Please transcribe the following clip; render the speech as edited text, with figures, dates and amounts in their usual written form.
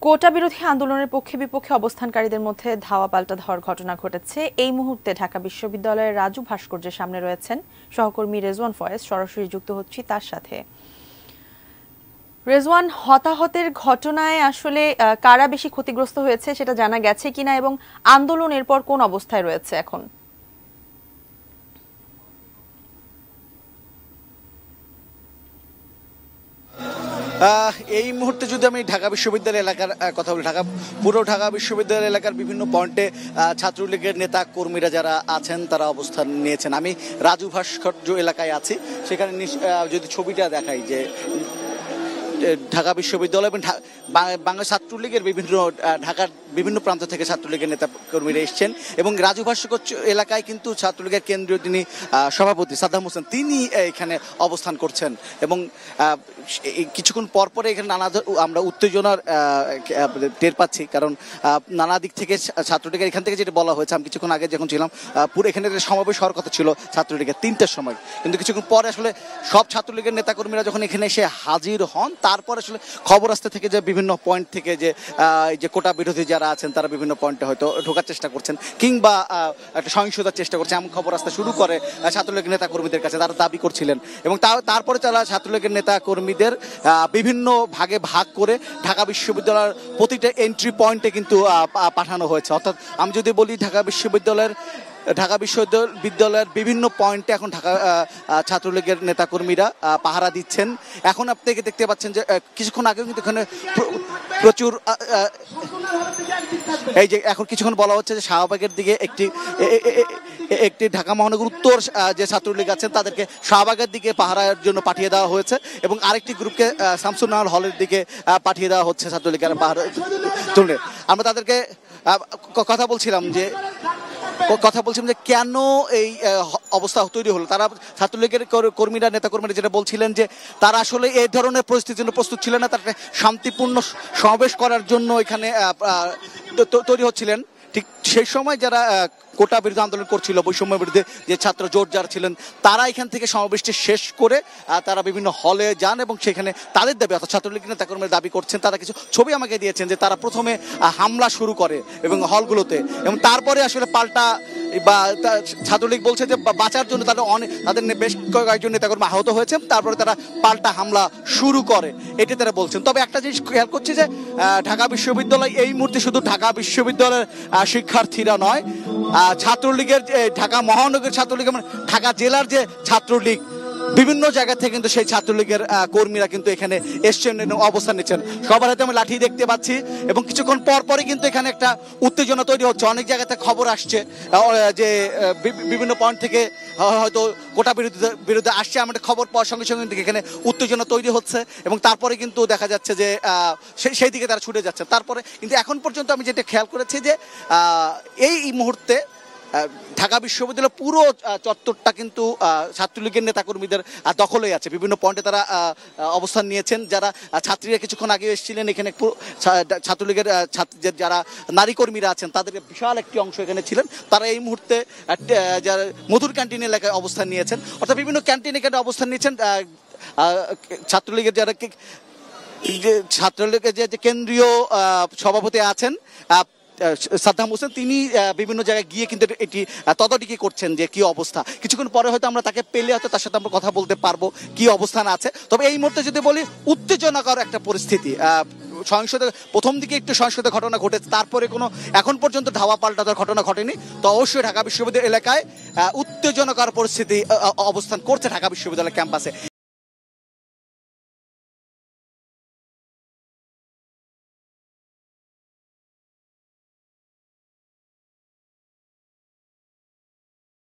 কোটা বিরোধী আন্দোলনের পক্ষে বিপক্ষে অবস্থানকারীদের মধ্যে ধাওয়া পাল্টা ধাওয়ার ঘটনা ঘটেছে। এই মুহূর্তে ঢাকা বিশ্ববিদ্যালয়ের রাজু ভাস্কর্যের সামনে রয়েছেন সহকর্মী রেজওয়ান ফয়েজ। সরাসরি যুক্ত হচ্ছি তার সাথে। রেজওয়ান, হতাহতের ঘটনায় আসলে কারা বেশি ক্ষতিগ্রস্ত হয়েছে সেটা জানা গেছে কিনা এবং আন্দোলন এরপর কোন অবস্থায় রয়েছে এখন? এই মুহূর্তে যদি আমি ঢাকা বিশ্ববিদ্যালয় এলাকার কথা বলি, পুরো ঢাকা বিশ্ববিদ্যালয় এলাকার বিভিন্ন পয়েন্টে ছাত্রলীগের নেতা কর্মীরা যারা আছেন তারা অবস্থান নিয়েছেন। আমি রাজু ভাস্কর্য এলাকায় আছি। সেখানে যদি ছবিটা দেখাই যে ঢাকা বিশ্ববিদ্যালয় এবং বাংলা ছাত্রলীগের ঢাকার বিভিন্ন প্রান্ত থেকে ছাত্রলীগের নেতা কর্মীরা এসছেন এবং রাজু ভাস্কর্য এলাকায় কিন্তু ছাত্রলীগের কেন্দ্রীয় যিনি সভাপতি সাদ্দাম হোসেন তিনি এখানে অবস্থান করছেন এবং কিছুক্ষণ পর পরে এখানে আমরা উত্তেজনার টের পাচ্ছি, কারণ নানা দিক থেকে ছাত্রলীগের এখান থেকে যেটা বলা হয়েছে, আমি কিছুক্ষণ আগে যখন ছিলাম পুরো এখানে সমাবেশ হওয়ার কথা ছিল ছাত্রলীগের ৩টার সময়, কিন্তু কিছুক্ষণ পরে আসলে সব ছাত্রলীগের নেতাকর্মীরা যখন এখানে এসে হাজির হন তারপর আসলে খবর আসতে থেকে যে বিভিন্ন পয়েন্ট থেকে যে কোটা বিরোধী যারা আছেন তারা বিভিন্ন পয়েন্টে হয়তো ঢোকার চেষ্টা করছেন কিংবা একটা সহিংসতার চেষ্টা করছে, এমন খবর আসতে শুরু করে ছাত্রলীগের নেতা কর্মীদের কাছে। তারা দাবি করছিলেন এবং তারপরে তারা ছাত্রলীগের নেতা কর্মীদের বিভিন্ন ভাগে ভাগ করে ঢাকা বিশ্ববিদ্যালয়ের প্রতিটা এন্ট্রি পয়েন্টে কিন্তু পাঠানো হয়েছে। অর্থাৎ আমি যদি বলি ঢাকা বিশ্ববিদ্যালয়ের বিভিন্ন পয়েন্টে এখন ঢাকা ছাত্রলীগের নেতাকর্মীরা পাহারা দিচ্ছেন। এখন আপনাকে দেখতে পাচ্ছেন যে কিছুক্ষণ আগেও কিন্তু এখানে প্রচুর এই যে এখন কিছুক্ষণ বলা হচ্ছে যে শাহবাগের দিকে একটি ঢাকা মহানগর উত্তর যে ছাত্রলীগ আছেন তাদেরকে শাহবাগের দিকে পাহারার জন্য পাঠিয়ে দেওয়া হয়েছে এবং আরেকটি গ্রুপকে শামসুন নাহার হলের দিকে পাঠিয়ে দেওয়া হচ্ছে ছাত্রলীগের পাহারা তুলে। আমরা তাদেরকে কথা বলছিলাম যে কেন এই অবস্থা তৈরি হলো। তারা ছাত্রলীগের নেতাকর্মীরা যেটা বলছিলেন যে তারা আসলে এই ধরনের পরিস্থিতির জন্য প্রস্তুত ছিলেন না, তারা শান্তিপূর্ণ সমাবেশ করার জন্য এখানে তৈরি হচ্ছিলেন। ঠিক সেই সময় যারা কোটা বিরোধী আন্দোলন করছিল, বৈষম্য বিরুদ্ধে যে ছাত্র জোট যারা ছিলেন তারা এখান থেকে সমাবেশটি শেষ করে তারা বিভিন্ন হলে যান এবং সেখানে তাদের দাবি, অর্থাৎ ছাত্রলীগ নেতাকর্মীরা দাবি করছেন, তারা কিছু ছবি আমাকে দিয়েছেন যে তারা প্রথমে হামলা শুরু করে এবং হলগুলোতে এবং তারপরে আসলে পাল্টা বা ছাত্রলীগ বলছে যে বাঁচার জন্য তাদের বেশ কয়েকজন নেতাকর্মী আহত হয়েছে, তারপরে তারা পাল্টা হামলা শুরু করে, এটি তারা বলছেন। তবে একটা জিনিস খেয়াল করছি যে ঢাকা বিশ্ববিদ্যালয় এই মুহূর্তে শুধু ঢাকা বিশ্ববিদ্যালয়ের শিক্ষার্থীরা নয়, ছাত্রলীগের ঢাকা মহানগর ছাত্রলীগ মানে ঢাকা জেলার যে ছাত্রলীগ বিভিন্ন জায়গা থেকে কিন্তু সেই ছাত্রলীগের কর্মীরা কিন্তু এখানে এসছেন এবং অবস্থান নিচ্ছেন। সবার হাতে আমি লাঠি দেখতে পাচ্ছি এবং কিছুক্ষণ পরই কিন্তু এখানে একটা উত্তেজনা তৈরি হচ্ছে। অনেক জায়গাতে খবর আসছে যে বিভিন্ন পয়েন্ট থেকে হয়তো কোটা বিরুদ্ধে আসছে, আমাদের খবর পাওয়ার সঙ্গে সঙ্গে কিন্তু এখানে উত্তেজনা তৈরি হচ্ছে এবং তারপরে কিন্তু দেখা যাচ্ছে যে সেই দিকে তারা ছুটে যাচ্ছে। তারপরে কিন্তু এখন পর্যন্ত আমি যেটা খেয়াল করেছি যে এই মুহূর্তে ঢাকা বিশ্ববিদ্যালয়ের পুরো চত্বরটা কিন্তু ছাত্রলীগের নেতাকর্মীদের দখলেই আছে। বিভিন্ন পয়েন্টে তারা অবস্থান নিয়েছেন। যারা ছাত্রীরা কিছুক্ষণ আগে এসেছিলেন এখানে ছাত্রলীগের যারা নারী কর্মীরা আছেন তাদের বিশাল একটি অংশ এখানে ছিলেন, তারা এই মুহূর্তে যারা মধুর ক্যান্টিন এলাকায় অবস্থান নিয়েছেন, অর্থাৎ বিভিন্ন ক্যান্টিন এখানে অবস্থান নিয়েছেন। ছাত্রলীগের যে কেন্দ্রীয় সভাপতি আছেন সাদ্দাম হোসেন, তিনি বিভিন্ন জায়গায় গিয়ে কিন্তু এটি তদারকি করছেন যে কি অবস্থা। কিছুক্ষণ পরে হয়তো আমরা তাকে পেলে হয়তো তার সাথে আমরা কথা বলতে পারবো কি অবস্থান আছে। তবে এই মুহূর্তে যদি বলি উত্তেজনাকর একটা পরিস্থিতি। সহিংসতা প্রথম দিকে একটু সহিংসতা ঘটনা ঘটেছে, তারপরে কোনো এখন পর্যন্ত ধাওয়া পাল্টানোর ঘটনা ঘটেনি। তো অবশ্যই ঢাকা বিশ্ববিদ্যালয় এলাকায় উত্তেজনাকর পরিস্থিতি অবস্থান করছে ঢাকা বিশ্ববিদ্যালয় ক্যাম্পাসে।